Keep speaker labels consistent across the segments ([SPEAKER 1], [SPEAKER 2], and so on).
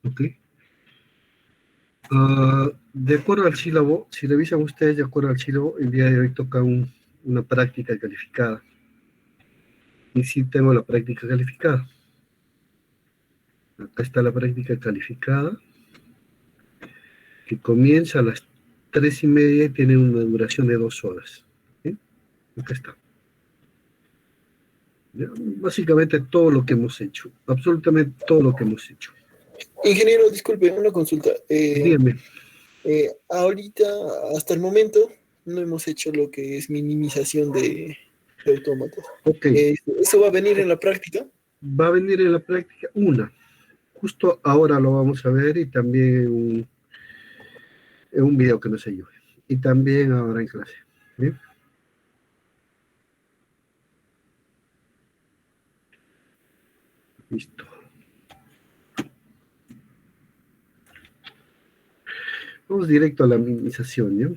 [SPEAKER 1] Ok. De acuerdo al sílabo, si revisan ustedes de acuerdo al sílabo, el día de hoy toca una práctica calificada. Y sí tengo la práctica calificada. Acá está la práctica calificada, que comienza a las 3:30 y tiene una duración de 2 horas. ¿Sí? Acá está. ¿Ya? Básicamente todo lo que hemos hecho, absolutamente todo lo que hemos hecho.
[SPEAKER 2] Ingeniero, disculpe, una consulta.
[SPEAKER 1] Dígame.
[SPEAKER 2] Ahorita, hasta el momento, no hemos hecho lo que es minimización de autómatas.
[SPEAKER 1] Ok,
[SPEAKER 2] ¿Eso va a venir en la práctica?
[SPEAKER 1] va a venir en la práctica justo ahora lo vamos a ver y también en un video que nos ayude. Y también ahora en clase. ¿Bien? Listo. Vamos directo a la minimización, ¿ya?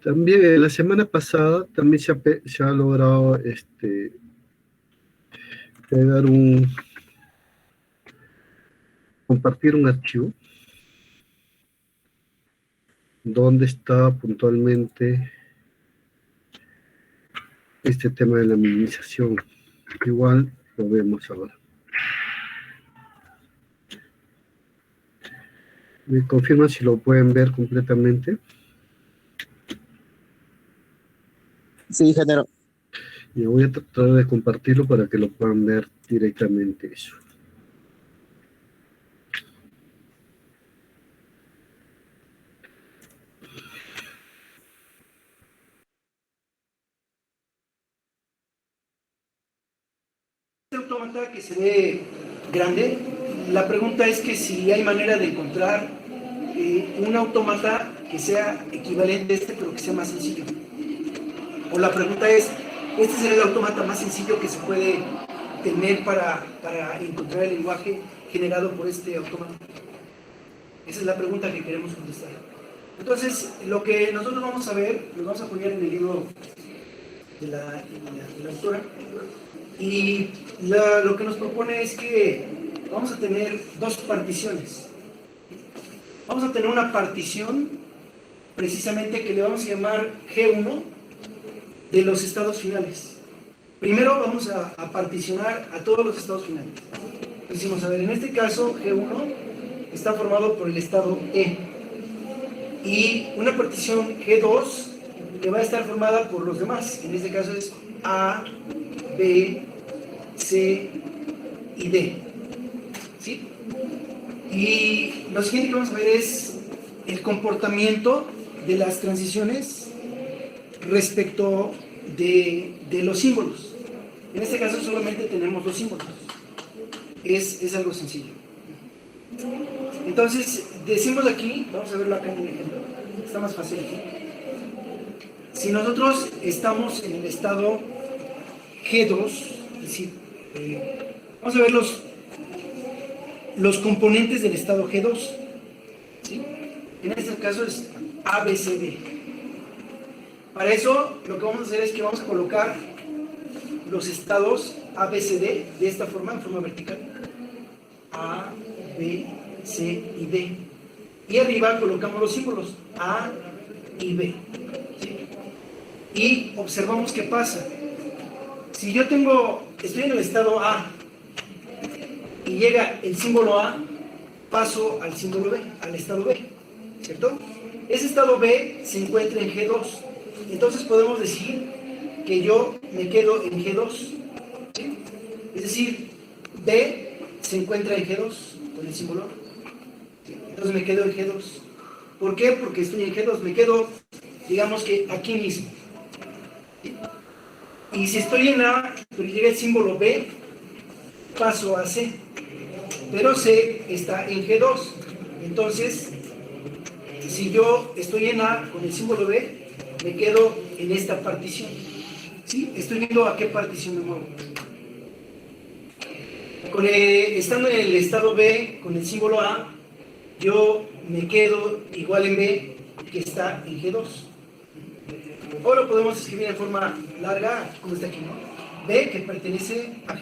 [SPEAKER 1] También la semana pasada también se ha logrado pegar compartir un archivo donde está puntualmente este tema de la minimización. Igual lo vemos ahora. ¿Me confirman si lo pueden ver completamente?
[SPEAKER 2] Sí, ingeniero.
[SPEAKER 1] Y voy a tratar de compartirlo para que lo puedan ver directamente eso.
[SPEAKER 3] Este autómata que se ve grande, la pregunta es que si hay manera de encontrar un autómata que sea equivalente a este, pero que sea más sencillo. O la pregunta es, ¿este será el autómata más sencillo que se puede tener para encontrar el lenguaje generado por este autómata? Esa es la pregunta que queremos contestar. Entonces, lo que nosotros vamos a ver, lo vamos a poner en el libro de la autora, y lo que nos propone es que vamos a tener dos particiones. Vamos a tener una partición precisamente que le vamos a llamar G1 de los estados finales. Primero vamos a particionar a todos los estados finales. Decimos, a ver, en este caso G1 está formado por el estado E y una partición G2 que va a estar formada por los demás. En este caso es A, B, C y D. ¿Sí? Y lo siguiente que vamos a ver es el comportamiento de las transiciones respecto de los símbolos. En este caso solamente tenemos dos símbolos. Es algo sencillo. Entonces, decimos aquí, vamos a verlo acá en el ejemplo, está más fácil aquí. Si nosotros estamos en el estado G2, es decir, vamos a ver los componentes del estado G2. ¿Sí? En este caso es ABCD. Para eso, lo que vamos a hacer es que vamos a colocar los estados ABCD de esta forma, en forma vertical. A, B, C y D. Y arriba colocamos los símbolos A y B. ¿Sí? Y observamos qué pasa. Si yo estoy en el estado A y llega el símbolo A, paso al símbolo B, al estado B, ¿cierto? Ese estado B se encuentra en G2. Entonces podemos decir que yo me quedo en G2. ¿Sí? Es decir, B se encuentra en G2 con el símbolo A. Entonces me quedo en G2. ¿Por qué? Porque estoy en G2. Me quedo, digamos que aquí mismo. ¿Sí? Y si estoy en A, pero llega el símbolo B, paso a C. Pero C está en G2. Entonces, si yo estoy en A con el símbolo B, me quedo en esta partición. ¿Sí? Estoy viendo a qué partición me muevo. Estando en el estado B con el símbolo A, yo me quedo igual en B, que está en G2. O lo podemos escribir en forma larga, como está aquí, ¿no? B, que pertenece a G2.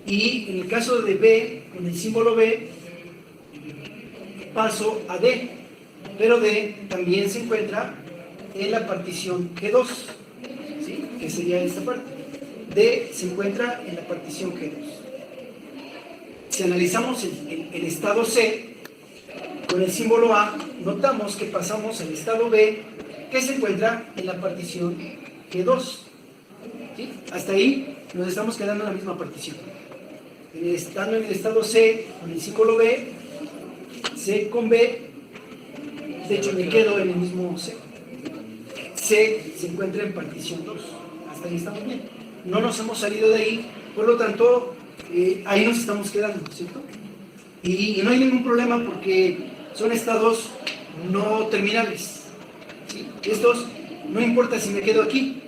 [SPEAKER 3] Y en el caso de B, con el símbolo B, paso a D. Pero D también se encuentra en la partición G2, ¿sí? Que sería esta parte. D se encuentra en la partición G2. Si analizamos el estado C, con el símbolo A, notamos que pasamos al estado B, que se encuentra en la partición G2. ¿Sí? Hasta ahí nos estamos quedando en la misma partición. Estando en el estado C, con el símbolo B, C con B, de hecho me quedo en el mismo C. C se encuentra en partición 2. Hasta ahí estamos bien. No nos hemos salido de ahí, por lo tanto, ahí nos estamos quedando, ¿cierto? Y no hay ningún problema porque son estados no terminales, ¿sí? Estos, no importa si me quedo aquí,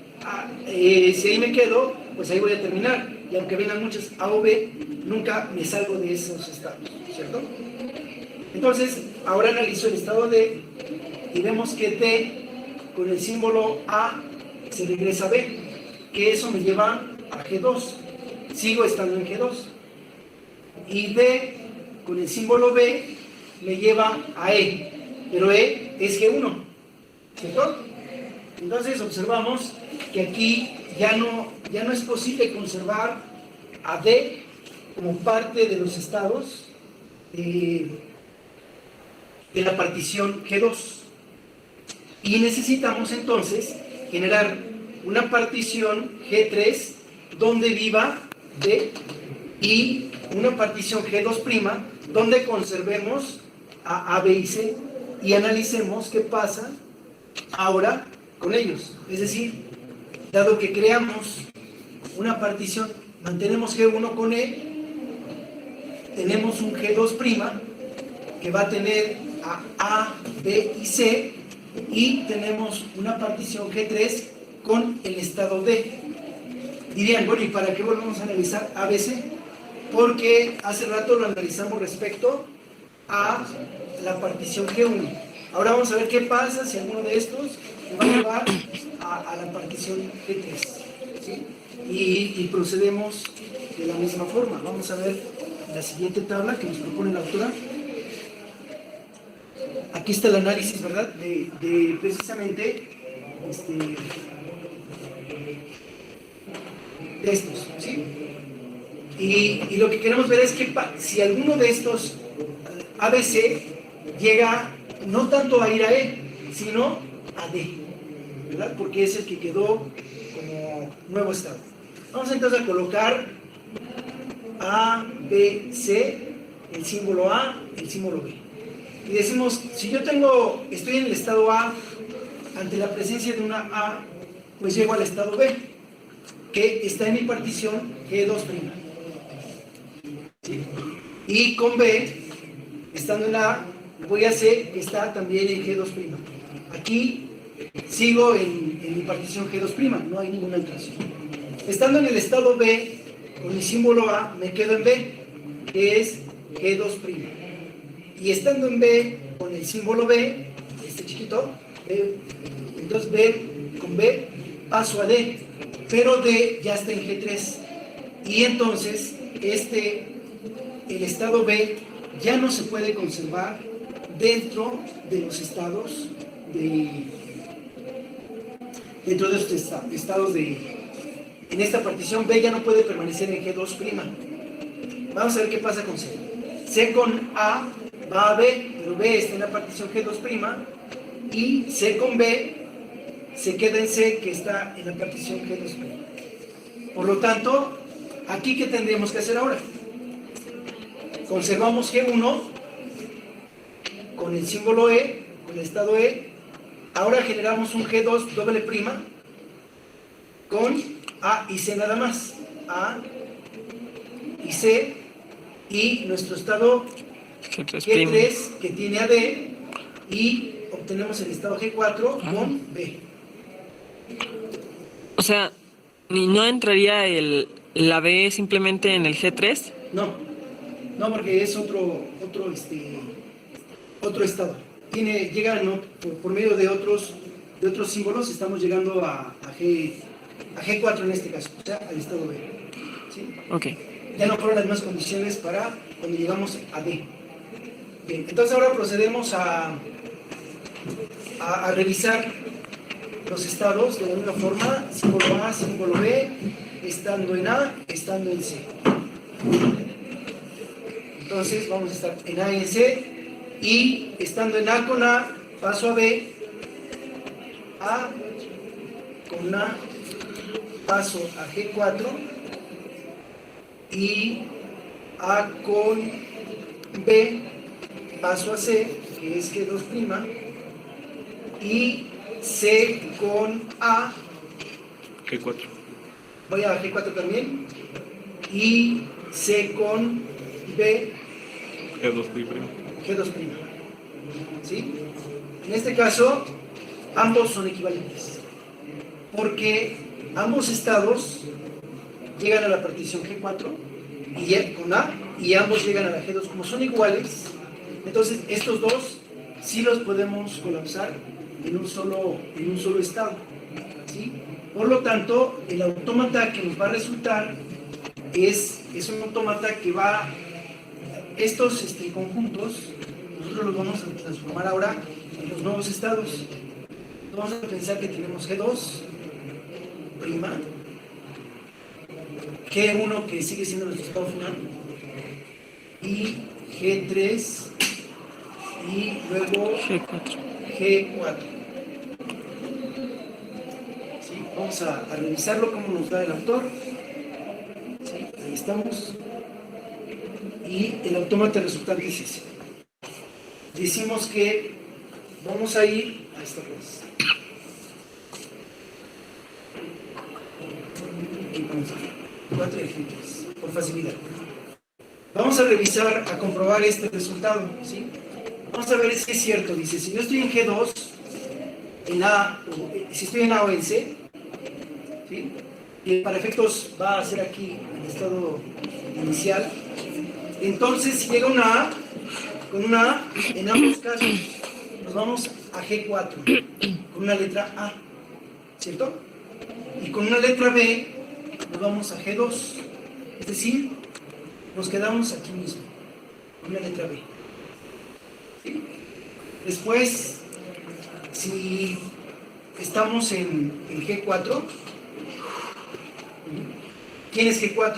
[SPEAKER 3] si ahí me quedo, pues ahí voy a terminar. Y aunque vengan muchas A o B, nunca me salgo de esos estados, ¿cierto? Entonces, ahora analizo el estado D y vemos que D con el símbolo A se regresa a B, que eso me lleva a G2. Sigo estando en G2. Y D con el símbolo B me lleva a E, pero E es G1, ¿cierto? Entonces observamos que aquí ya no es posible conservar a D como parte de los estados de la partición G2. Y necesitamos entonces generar una partición G3 donde viva D y una partición G2' donde conservemos a B y C y analicemos qué pasa ahora con ellos. Es decir, dado que creamos una partición, mantenemos G1 con E, tenemos un G2' que va a tener a, B y C, y tenemos una partición G3 con el estado D. Dirían, bueno, ¿y para qué volvemos a analizar ABC? Porque hace rato lo analizamos respecto a la partición G1. Ahora vamos a ver qué pasa si alguno de estos me va a llevar a la partición G3, ¿sí? Y procedemos de la misma forma. Vamos a ver la siguiente tabla que nos propone la autora. Aquí está el análisis, ¿verdad? De precisamente de estos, ¿sí? Y lo que queremos ver es que si alguno de estos ABC llega no tanto a ir a E, sino a D, ¿verdad? Porque es el que quedó como nuevo estado. Vamos entonces a colocar A, B, C, el símbolo A, el símbolo B. Y decimos, si yo estoy en el estado A, ante la presencia de una A, pues llego al estado B, que está en mi partición G2'. ¿Sí? Y con B, estando en la A, voy a C, que está también en G2'. Aquí sigo en mi partición G2', no hay ninguna alteración. Estando en el estado B, con mi símbolo A, me quedo en B, que es G2'. Y estando en B, con el símbolo B, este chiquito, entonces B con B, paso a D, pero D ya está en G3. Y entonces, el estado B ya no se puede conservar dentro de los estados dentro de estos estados en esta partición. B ya no puede permanecer en G2'. Vamos a ver qué pasa con C. C con A va a B, pero B está en la partición G2', y C con B se queda en C, que está en la partición G2'. Por lo tanto, aquí ¿qué tendríamos que hacer ahora? Conservamos G1 con el símbolo E, con el estado E. Ahora generamos un G2' con A y C nada más. A y C, y nuestro estado G3 que tiene a D, y obtenemos el estado G4 con B.
[SPEAKER 4] O sea, ¿no entraría la B simplemente en el G3?
[SPEAKER 3] No, porque es otro estado. Llega por medio de otros de otros símbolos, estamos llegando a G4 en este caso, o sea, al estado B. ¿Sí?
[SPEAKER 4] Ok.
[SPEAKER 3] Ya no fueron las mismas condiciones para cuando llegamos a D. Bien, entonces ahora procedemos a revisar los estados de la misma forma, símbolo A, símbolo B, estando en A, estando en C. Entonces vamos a estar en A y en C, y estando en A con A, paso a B, A con A, paso a G4, y A con B, paso a C, que es G2', y C con A,
[SPEAKER 5] G4.
[SPEAKER 3] voy a G4 también, y C con B,
[SPEAKER 5] G2'.
[SPEAKER 3] G2'. ¿Sí? En este caso, ambos son equivalentes, porque ambos estados llegan a la partición G4 y con A, y ambos llegan a la G2. Como son iguales, entonces estos dos sí los podemos colapsar en un solo estado. ¿Sí? Por lo tanto, el autómata que nos va a resultar es un autómata que va, estos conjuntos, nosotros los vamos a transformar ahora en los nuevos estados. Vamos a pensar que tenemos G2', G1 que sigue siendo nuestro estado final, y G3, y luego G4. ¿Sí? Vamos a revisarlo como nos da el autor. ¿Sí? Ahí estamos. Y el autómata resultante es ese. Decimos que vamos a ir a esta cosa. Aquí vamos a ver. 4 ejemplos, por facilidad. Vamos a revisar, a comprobar este resultado, ¿sí? Vamos a ver si es cierto. Dice, si yo estoy en G2, en A, si estoy en A o en C, ¿sí? Y para efectos va a ser aquí el estado inicial. Entonces, si llega una A, con una A, en ambos casos, nos vamos a G4, con una letra A, ¿cierto? Y con una letra B, nos vamos a G2, es decir, nos quedamos aquí mismo, con una letra B. ¿Sí? Después, si estamos en G4, ¿quién es G4?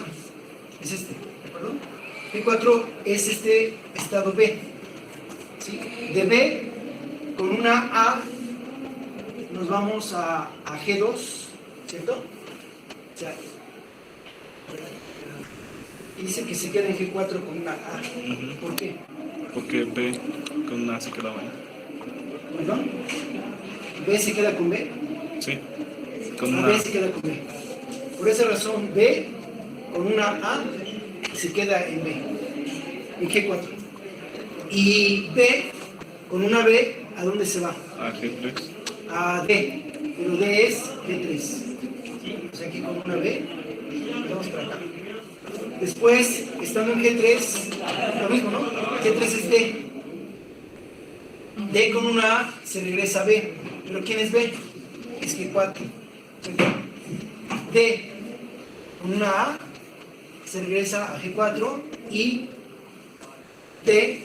[SPEAKER 3] Es este, ¿de acuerdo? G4 es este estado B. ¿Sí? De B, con una A, nos vamos a G2, ¿cierto? O sea, y dice que se queda en G4 con una A. ¿Por qué?
[SPEAKER 5] Porque B con una se quedaba ahí.
[SPEAKER 3] ¿Perdón? ¿B se queda con B?
[SPEAKER 5] Sí. Con
[SPEAKER 3] A
[SPEAKER 5] una
[SPEAKER 3] B se queda con B. Por esa razón, B con una A se queda en B, en G4. Y B con una B, ¿a dónde se va?
[SPEAKER 5] a G3.
[SPEAKER 3] A D, pero D es G3. O sea, aquí con una B, vamos para acá. Después, estando en G3, lo mismo, ¿no? G3 es D. D con una A se regresa a B. ¿Pero quién es B? Es G4. D con una A se regresa a G4 y D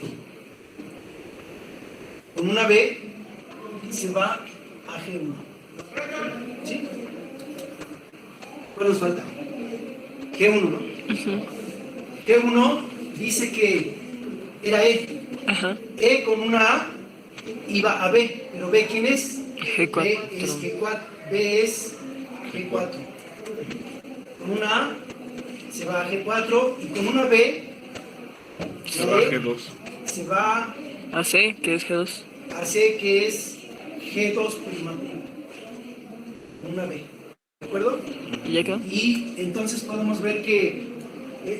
[SPEAKER 3] con una B se va a G1. ¿Sí? ¿Cuál nos falta? G1, ¿no? G1 dice que era E. E con una A iba a B, pero B ¿quién es?
[SPEAKER 4] G4.
[SPEAKER 3] B es G4. B es G4. Con una A se va a G4 y con una B
[SPEAKER 5] Se va a G2.
[SPEAKER 3] se va
[SPEAKER 4] A C, que es G2.
[SPEAKER 3] a C, que es G2'. Una B. ¿De acuerdo?
[SPEAKER 4] ¿Y ya quedó?
[SPEAKER 3] Y entonces podemos ver que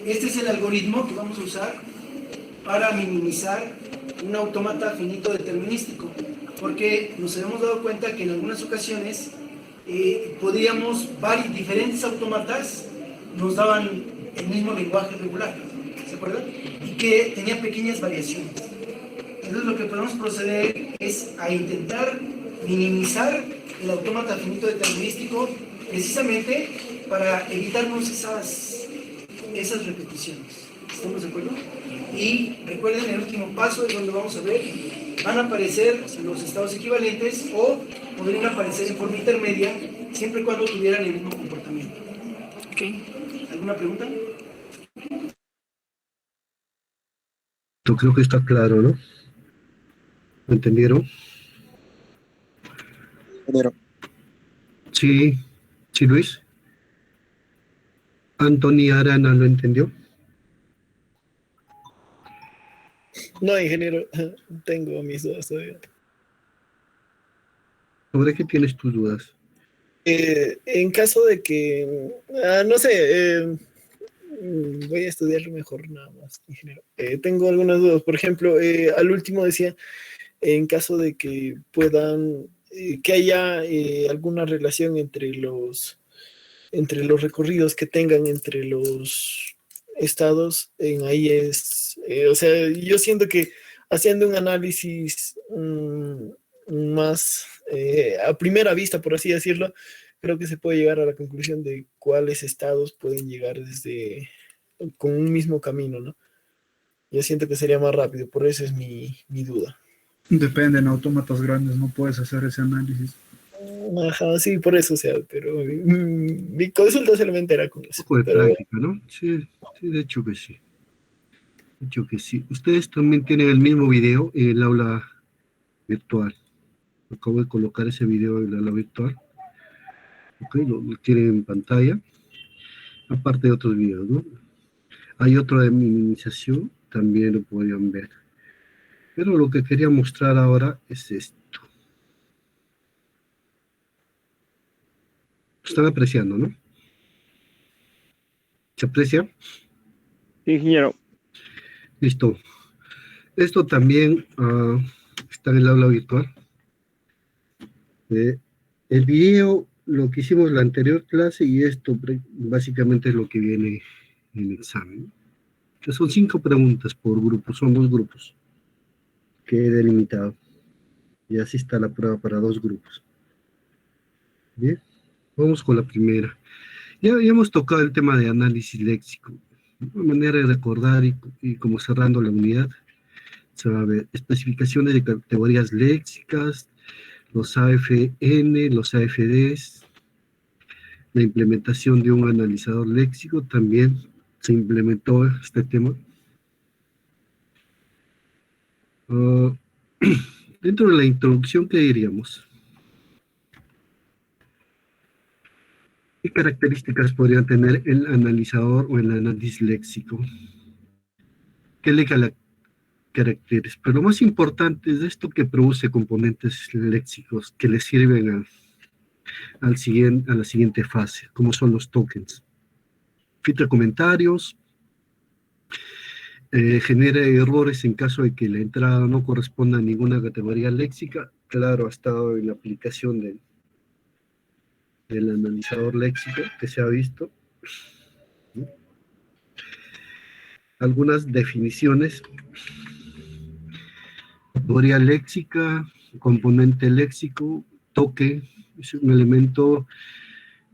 [SPEAKER 3] este es el algoritmo que vamos a usar para minimizar un autómata finito determinístico, porque nos hemos dado cuenta que en algunas ocasiones podríamos, diferentes autómatas nos daban el mismo lenguaje regular, ¿se acuerdan? Y que tenía pequeñas variaciones. Entonces lo que podemos proceder es a intentar minimizar el autómata finito determinístico, precisamente para evitarnos esas repeticiones. ¿Estamos de acuerdo? Y recuerden, el último paso es donde vamos a ver, van a aparecer los estados equivalentes o podrían aparecer en forma intermedia, siempre y cuando tuvieran el mismo comportamiento.
[SPEAKER 4] Ok.
[SPEAKER 3] ¿Alguna pregunta?
[SPEAKER 1] Yo creo que está claro, ¿no? ¿Lo entendieron?
[SPEAKER 2] Ingeniero.
[SPEAKER 1] Sí, sí, Luis. Anthony Arana lo entendió.
[SPEAKER 2] No, ingeniero, tengo mis dudas todavía.
[SPEAKER 1] ¿Sobre qué tienes tus dudas?
[SPEAKER 2] En caso de que, no sé, voy a estudiarlo mejor nada más, ingeniero. Tengo algunas dudas. Por ejemplo, al último decía, en caso de que puedan, que haya alguna relación entre los recorridos que tengan entre los estados, en ahí es, o sea, yo siento que haciendo un análisis más a primera vista, por así decirlo, creo que se puede llegar a la conclusión de cuáles estados pueden llegar con un mismo camino, ¿no? Yo siento que sería más rápido, por eso es mi duda.
[SPEAKER 6] Depende, en autómatas grandes no puedes hacer ese análisis.
[SPEAKER 2] Ajá, sí, por eso, o sea, pero mi consulta solamente era con eso.
[SPEAKER 1] Un poco de
[SPEAKER 2] Pero,
[SPEAKER 1] práctica, ¿no? Sí, sí, de hecho que sí. De hecho que sí. Ustedes también tienen el mismo video en el aula virtual. Acabo de colocar ese video en el aula virtual. Ok, lo tienen en pantalla. Aparte de otros videos, ¿no? Hay otro de minimización, también lo podrían ver. Pero lo que quería mostrar ahora es esto. Están apreciando, ¿no? ¿Se aprecia?
[SPEAKER 7] Sí, ingeniero.
[SPEAKER 1] Listo. Esto también está en el aula virtual. El video, lo que hicimos en la anterior clase, y esto básicamente es lo que viene en el examen. Que son 5 preguntas por grupo, son 2 grupos que he delimitado. Y así está la prueba para 2 grupos. Bien, vamos con la primera. Ya hemos tocado el tema de análisis léxico. Una manera de recordar y como cerrando la unidad, se va a ver especificaciones de categorías léxicas, los AFN, los AFDs, la implementación de un analizador léxico, también se implementó este tema. Dentro de la introducción, ¿qué diríamos? ¿Qué características podría tener el analizador o el análisis léxico? ¿Qué le caracteres? Pero lo más importante es esto que produce componentes léxicos que le sirven a la siguiente fase, como son los tokens. Filtra comentarios, genera errores en caso de que la entrada no corresponda a ninguna categoría léxica. Claro, ha estado en la aplicación del analizador léxico que se ha visto. Algunas definiciones: categoría léxica, componente léxico, toque, es un elemento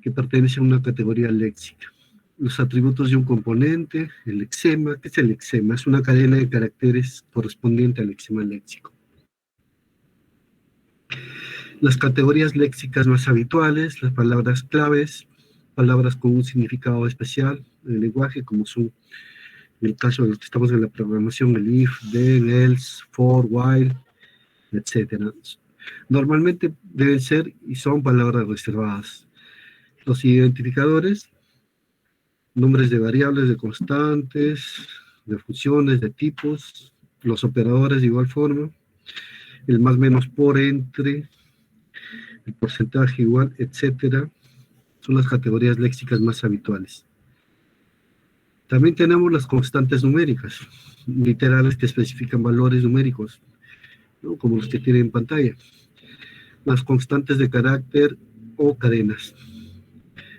[SPEAKER 1] que pertenece a una categoría léxica. Los atributos de un componente, el lexema. ¿Qué es el lexema? Es una cadena de caracteres correspondiente al lexema léxico. Las categorías léxicas más habituales, las palabras claves, palabras con un significado especial en el lenguaje, como son, en el caso de los que estamos en la programación, el if, then, else, for, while, etc. Normalmente deben ser y son palabras reservadas. Los identificadores, nombres de variables, de constantes, de funciones, de tipos, los operadores de igual forma, el más menos por entre, el porcentaje igual, etcétera, son las categorías léxicas más habituales. También tenemos las constantes numéricas, literales que especifican valores numéricos, ¿no? Como los que tienen en pantalla. Las constantes de carácter o cadenas,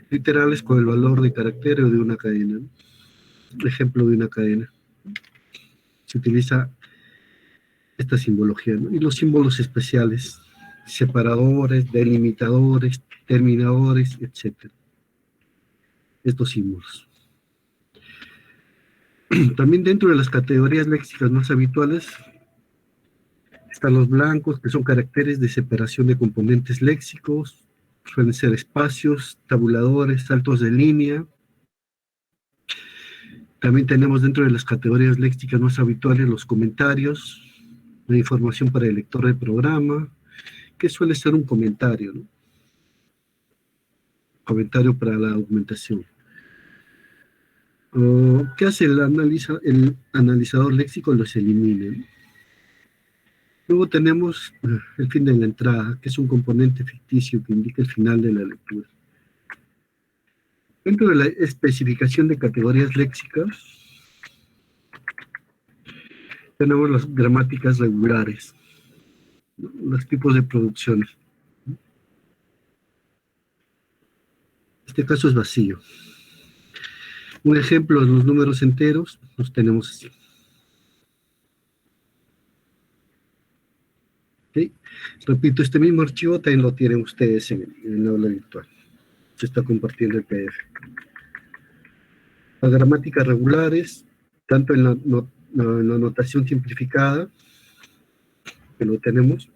[SPEAKER 1] literales con el valor de carácter o de una cadena, ¿no? Ejemplo de una cadena. Se utiliza esta simbología, ¿no? Y los símbolos especiales separadores, delimitadores, terminadores, etc. Estos símbolos. También dentro de las categorías léxicas más habituales están los blancos, que son caracteres de separación de componentes léxicos, suelen ser espacios, tabuladores, saltos de línea. También tenemos dentro de las categorías léxicas más habituales los comentarios, la información para el lector de programa, que suele ser un comentario, ¿no? Comentario para la documentación. ¿Qué hace el analizador léxico? Los elimina, ¿no? Luego tenemos el fin de la entrada, que es un componente ficticio que indica el final de la lectura. Dentro de la especificación de categorías léxicas, tenemos las gramáticas regulares, ¿no? Los tipos de producciones. Este caso es vacío. Un ejemplo de los números enteros los tenemos así. ¿Okay? Repito, este mismo archivo también lo tienen ustedes en el aula virtual. Se está compartiendo el PDF. Las gramáticas regulares, tanto en la notación simplificada, que lo tenemos.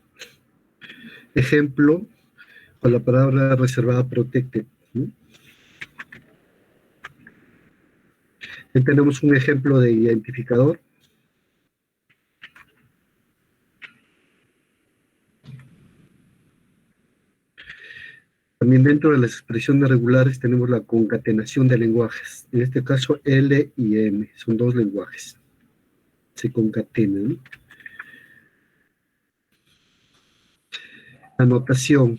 [SPEAKER 1] Ejemplo, con la palabra reservada protected, ¿no? Ahí tenemos un ejemplo de identificador. También dentro de las expresiones regulares tenemos la concatenación de lenguajes. En este caso, L y M, son dos lenguajes. Se concatenan, ¿no? La notación.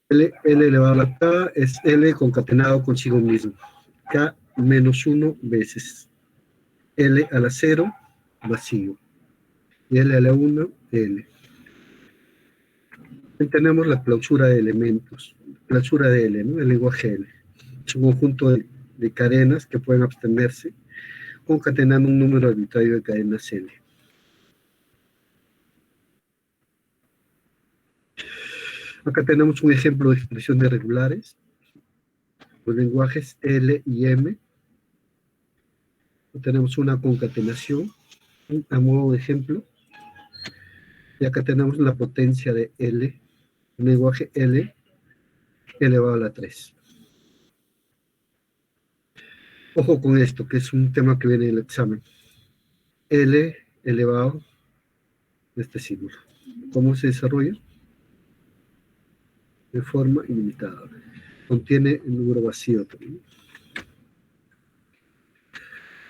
[SPEAKER 1] L elevado a la K es L concatenado consigo mismo. K menos 1 veces. L a la 0, vacío. Y L a la 1, L. Ahí tenemos la clausura de elementos. Clausura de L, ¿no? El lenguaje L. Es un conjunto de cadenas que pueden abstenerse concatenando un número arbitrario de cadenas L. Acá tenemos un ejemplo de expresiones regulares. Los lenguajes L y M. Tenemos una concatenación, a modo de ejemplo. Y acá tenemos la potencia de L, el lenguaje L elevado a la 3. Ojo con esto, que es un tema que viene en el examen. L elevado a este símbolo. ¿Cómo se desarrolla? De forma ilimitada. Contiene el número vacío también.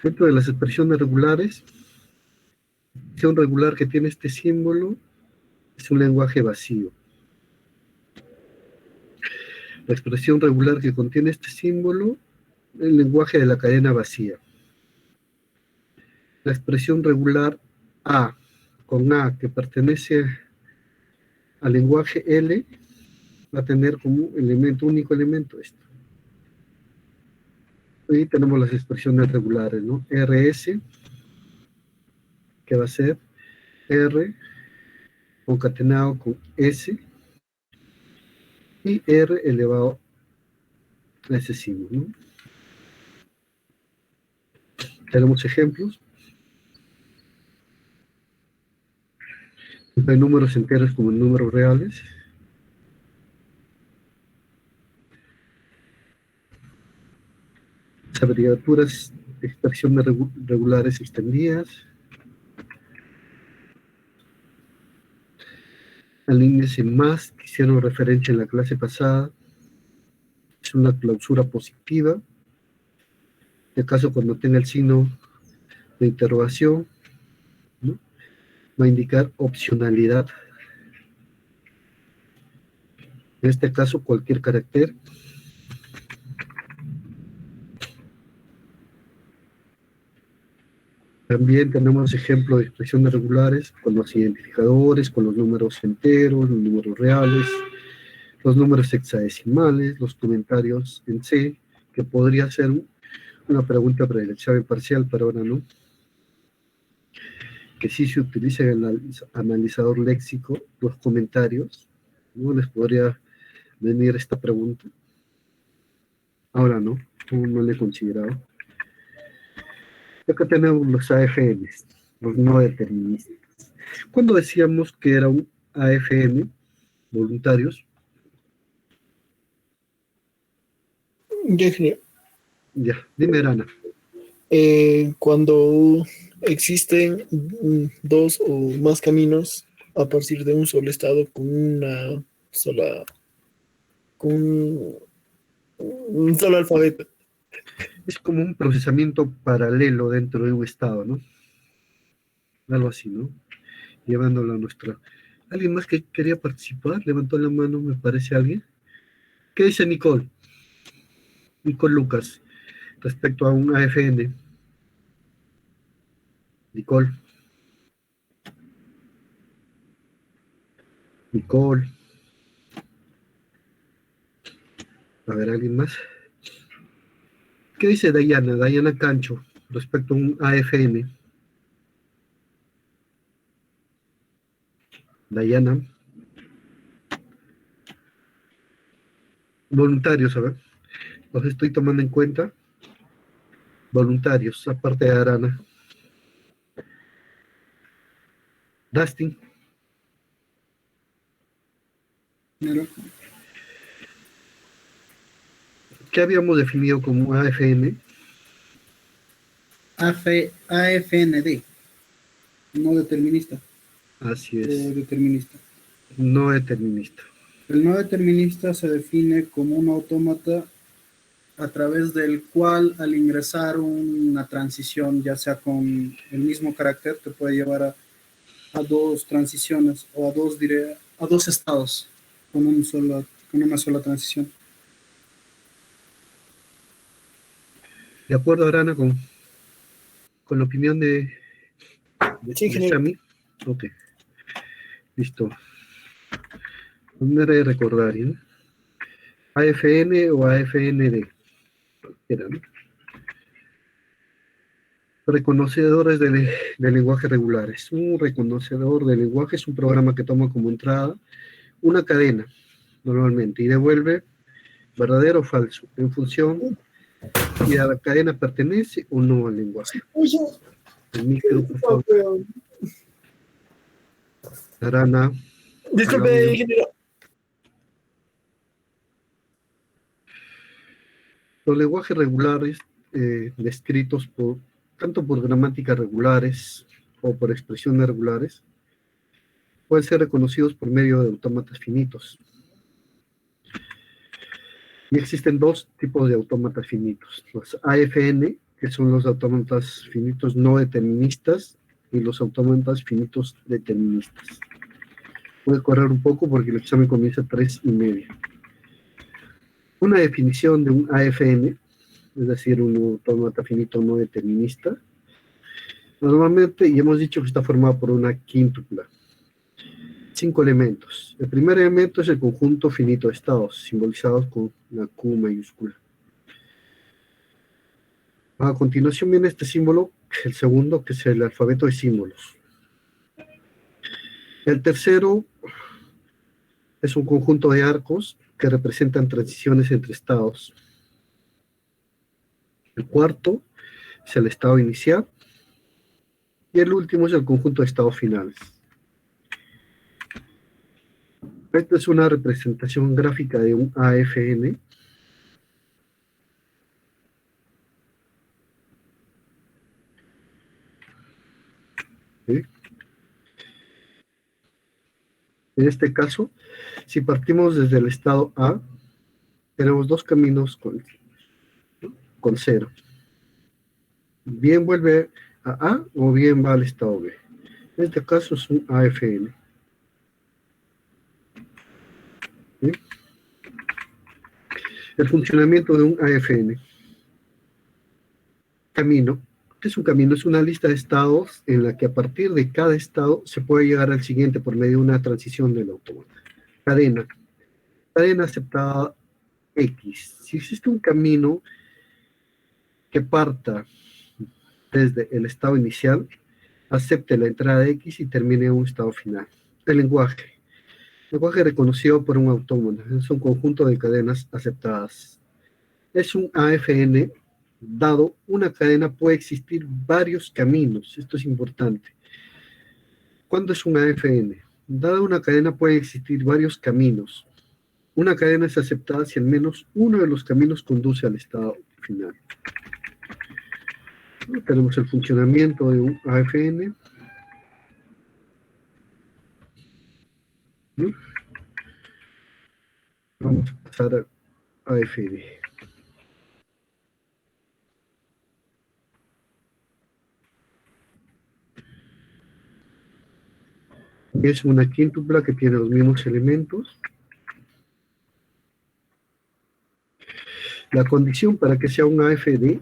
[SPEAKER 1] Dentro de las expresiones regulares, la expresión regular que tiene este símbolo es un lenguaje vacío. La expresión regular que contiene este símbolo, el lenguaje de la cadena vacía. La expresión regular A, con A, que pertenece al lenguaje L, va a tener como elemento, único elemento esto. Y tenemos las expresiones regulares, ¿no? RS, que va a ser R concatenado con S, y R elevado a ese símbolo, ¿no? Tenemos ejemplos. Hay números enteros como números reales. Las abreviaturas de expresiones regulares extendidas. Al índice más que hicieron referencia en la clase pasada. Es una clausura positiva. En este caso, cuando tenga el signo de interrogación, ¿no? Va a indicar opcionalidad. En este caso, cualquier carácter. También tenemos ejemplos de expresiones regulares con los identificadores, con los números enteros, los números reales, los números hexadecimales, los comentarios en C, que podría ser una pregunta para el examen parcial, pero ahora no. que sí se utiliza en el analizador léxico, los comentarios, ¿no? Les podría venir esta pregunta. Ahora no, aún no le he considerado. Acá tenemos los AFMs, los no deterministas. Cuando decíamos que era un AFM, voluntarios,
[SPEAKER 2] Ya, ingeniero.
[SPEAKER 1] ya, dime, Arana.
[SPEAKER 2] Cuando existen dos o más caminos a partir de un solo estado con una sola, con un solo alfabeto.
[SPEAKER 1] Es como un procesamiento paralelo dentro de un estado, ¿no? Algo así, ¿no? Llevándolo a nuestra... ¿Alguien más que quería participar? Levantó la mano, me parece alguien. ¿Qué dice Nicole? Nicole Lucas, respecto a un AFN. Nicole. Nicole. A ver, ¿alguien más? ¿Qué dice Dayana? Dayana Cancho, respecto a un AFN. Dayana. Voluntarios, a ver. Los estoy tomando en cuenta. Voluntarios, aparte de Arana. Dustin.
[SPEAKER 6] Ingeniero.
[SPEAKER 1] ¿Qué habíamos definido como AFN?
[SPEAKER 6] AFND, no determinista.
[SPEAKER 1] Así
[SPEAKER 6] O
[SPEAKER 1] es,
[SPEAKER 6] determinista.
[SPEAKER 1] no determinista.
[SPEAKER 6] El no determinista se define como un autómata a través del cual al ingresar una transición, ya sea con el mismo carácter, te puede llevar a dos transiciones o a dos estados con una sola transición.
[SPEAKER 1] ¿De acuerdo, Arana, con la opinión
[SPEAKER 2] Sí,
[SPEAKER 1] de
[SPEAKER 2] ingeniero.
[SPEAKER 1] Sami? Ok, listo. Manera de recordar, ¿no? AFN o AFND. Era, ¿no? Reconocedores de lenguaje regulares. Un reconocedor de lenguaje es un programa que toma como entrada una cadena, normalmente, y devuelve verdadero o falso, en función si a la cadena pertenece o no al lenguaje. El micro, por favor. Arana.
[SPEAKER 2] Disculpe,
[SPEAKER 1] Hablamos
[SPEAKER 2] ingeniero.
[SPEAKER 1] los lenguajes regulares, descritos tanto por gramáticas regulares o por expresiones regulares, pueden ser reconocidos por medio de autómatas finitos. Y existen dos tipos de autómatas finitos: los AFN, que son los autómatas finitos no deterministas, y los autómatas finitos deterministas. Voy a correr un poco porque el examen comienza a 3:30. Una definición de un AFN, es decir, un autómata finito no determinista, normalmente, y hemos dicho que está formado por una quíntupla. 5 elementos. El primer elemento es el conjunto finito de estados, simbolizados con la Q mayúscula. A continuación viene este símbolo, el segundo, que es el alfabeto de símbolos. El tercero es un conjunto de arcos que representan transiciones entre estados. El cuarto es el estado inicial. Y el último es el conjunto de estados finales. Esta es una representación gráfica de un AFN. ¿Sí? En este caso, si partimos desde el estado A, tenemos dos caminos con 0. Bien vuelve a A o bien va al estado B. En este caso es un AFN. ¿Sí? El funcionamiento de un AFN. Camino. ¿Qué es un camino? Es una lista de estados en la que a partir de cada estado se puede llegar al siguiente por medio de una transición del autómata. Cadena. Cadena aceptada X. Si existe un camino que parta desde el estado inicial, acepte la entrada de X y termine en un estado final. El lenguaje. Lenguaje reconocido por un autómata. Es un conjunto de cadenas aceptadas. Es un AFN. Dado una cadena puede existir varios caminos. Esto es importante. ¿Cuándo es un AFN? Dada una cadena puede existir varios caminos. Una cadena es aceptada si al menos uno de los caminos conduce al estado final. Tenemos el funcionamiento de un AFN. Vamos a pasar a AFN. Es una quíntupla que tiene los mismos elementos. La condición para que sea un AFD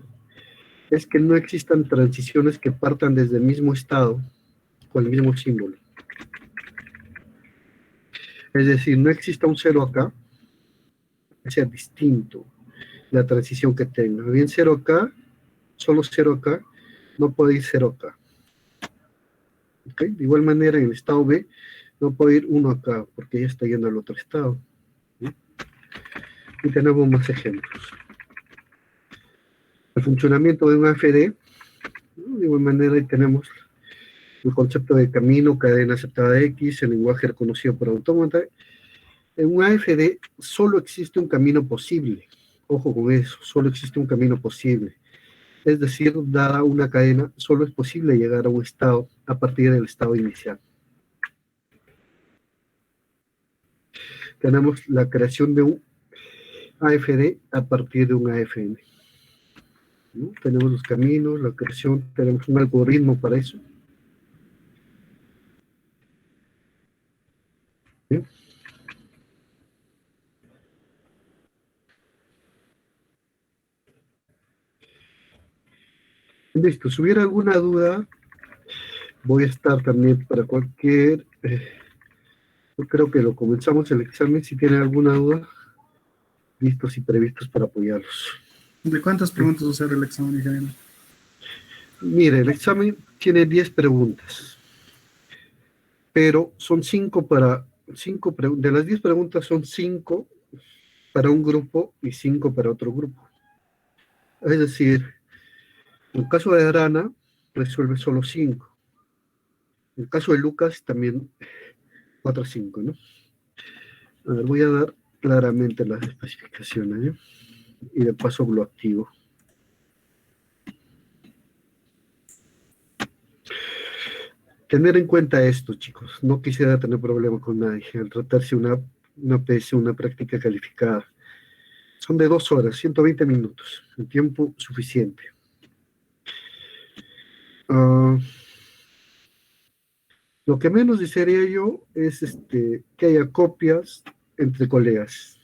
[SPEAKER 1] es que no existan transiciones que partan desde el mismo estado con el mismo símbolo. Es decir, no exista un 0 acá, que sea distinto la transición que tenga. Bien 0 acá, solo 0 acá, no puede ir 0 acá. ¿Okay? De igual manera, en el estado B, no puede ir 1 acá, porque ya está yendo al otro estado. ¿Sí? Y tenemos más ejemplos. El funcionamiento de un AFD, ¿no? De igual manera, tenemos el concepto de camino, cadena aceptada X, el lenguaje reconocido por autómata. En un AFD solo existe un camino posible. Ojo con eso, solo existe un camino posible. Es decir, dada una cadena, solo es posible llegar a un estado a partir del estado inicial. Tenemos la creación de un AFD a partir de un AFN. ¿No? Tenemos los caminos, la creación, tenemos un algoritmo para eso. ¿Sí? Listo, si hubiera alguna duda, voy a estar también para cualquier... yo creo que lo comenzamos el examen. Si tienen alguna duda, listos y previstos para apoyarlos.
[SPEAKER 6] ¿De cuántas preguntas va a ser el examen, ingeniero?
[SPEAKER 1] Mire, el examen tiene 10 preguntas, pero son 5 para... de las 10 preguntas son 5 para un grupo y 5 para otro grupo. Es decir, en el caso de Arana, resuelve solo 5. En el caso de Lucas, también 4 a 5, ¿no? A ver, voy a dar claramente las especificaciones, ¿eh? Y de paso lo activo. Tener en cuenta esto, chicos. No quisiera tener problema con nadie al tratarse una PS, una práctica calificada. Son de 2 horas, 120 minutos. El tiempo suficiente. Lo que menos desearía yo es que haya copias entre colegas.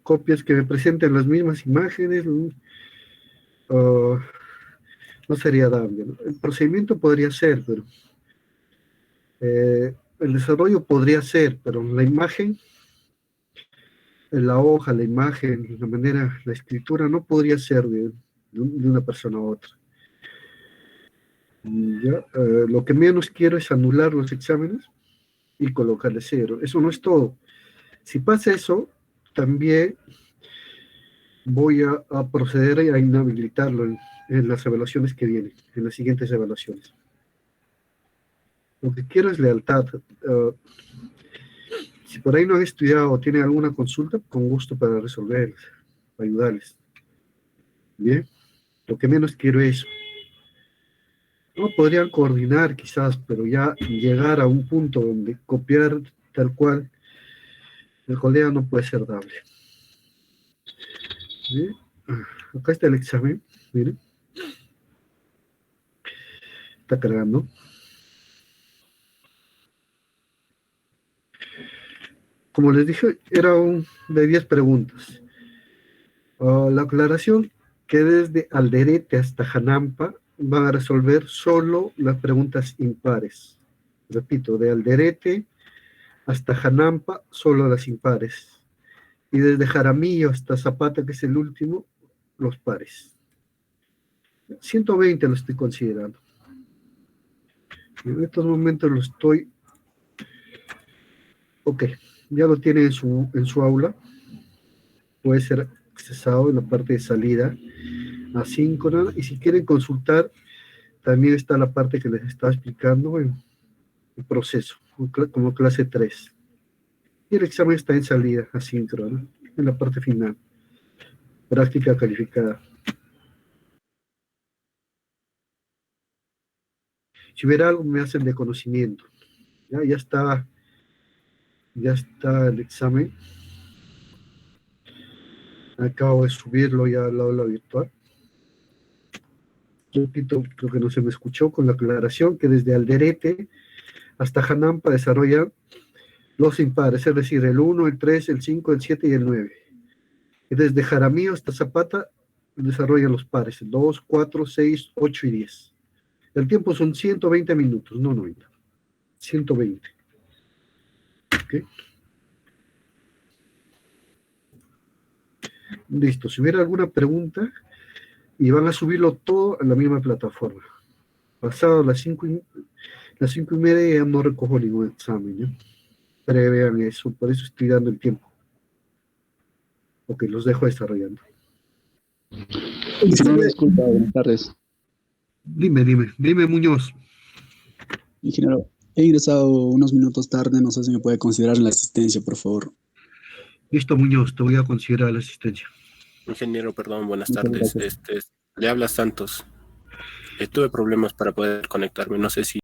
[SPEAKER 1] Copias que me presenten las mismas imágenes. No sería dable, ¿no? El procedimiento podría ser, pero el desarrollo podría ser, pero la imagen, la hoja, la imagen, la manera, la escritura no podría ser de una persona a otra. ¿Ya? Lo que menos quiero es anular los exámenes y colocarle 0. Eso no es todo. Si pasa eso, también voy a proceder a inhabilitarlo en las evaluaciones que vienen, en las siguientes evaluaciones. Lo que quiero es lealtad. Si por ahí no han estudiado o tienen alguna consulta, con gusto para resolverles, para ayudarles. Bien, lo que menos quiero es eso. No podrían coordinar quizás, pero ya llegar a un punto donde copiar tal cual, el colega no puede ser dable. ¿Bien? Acá está el examen, miren. Está cargando. Como les dije, era de 10 preguntas. La aclaración que desde Alderete hasta Janampa van a resolver solo las preguntas impares. Repito, de Alderete hasta Janampa, solo las impares. Y desde Jaramillo hasta Zapata, que es el último, los pares. 120 lo estoy considerando. En estos momentos lo estoy... Ok, ya lo tiene en su aula. Puede ser accesado en la parte de salida asíncrona. Y si quieren consultar, también está la parte que les estaba explicando en el proceso, como clase 3. Y el examen está en salida asíncrona, en la parte final. Práctica calificada. Si hubiera algo, me hacen de conocimiento. Ya está el examen. Acabo de subirlo ya al aula virtual. Un poquito, creo que no se me escuchó, con la aclaración que desde Alderete hasta Janampa desarrollan los impares, es decir, el 1, el 3, el 5, el 7 y el 9. Y desde Jaramillo hasta Zapata desarrollan los pares, el 2, 4, 6, 8 y 10. El tiempo son 120 minutos, no 90. 120. ¿Ok? Listo. Si hubiera alguna pregunta, y van a subirlo todo a la misma plataforma. Pasado las 5:30 ya no recojo ningún examen, ¿ya? Prevean eso, por eso estoy dando el tiempo. Ok, los dejo desarrollando.
[SPEAKER 8] Ingeniero, disculpa, buenas tardes.
[SPEAKER 1] Dime, Muñoz.
[SPEAKER 8] Ingeniero, he ingresado unos minutos tarde, no sé si me puede considerar la asistencia, por favor.
[SPEAKER 1] Listo, Muñoz, te voy a considerar la asistencia.
[SPEAKER 9] Ingeniero, perdón, buenas
[SPEAKER 8] Muchas
[SPEAKER 9] tardes.
[SPEAKER 8] gracias.
[SPEAKER 9] Le habla Santos. Tuve problemas para poder conectarme, no sé si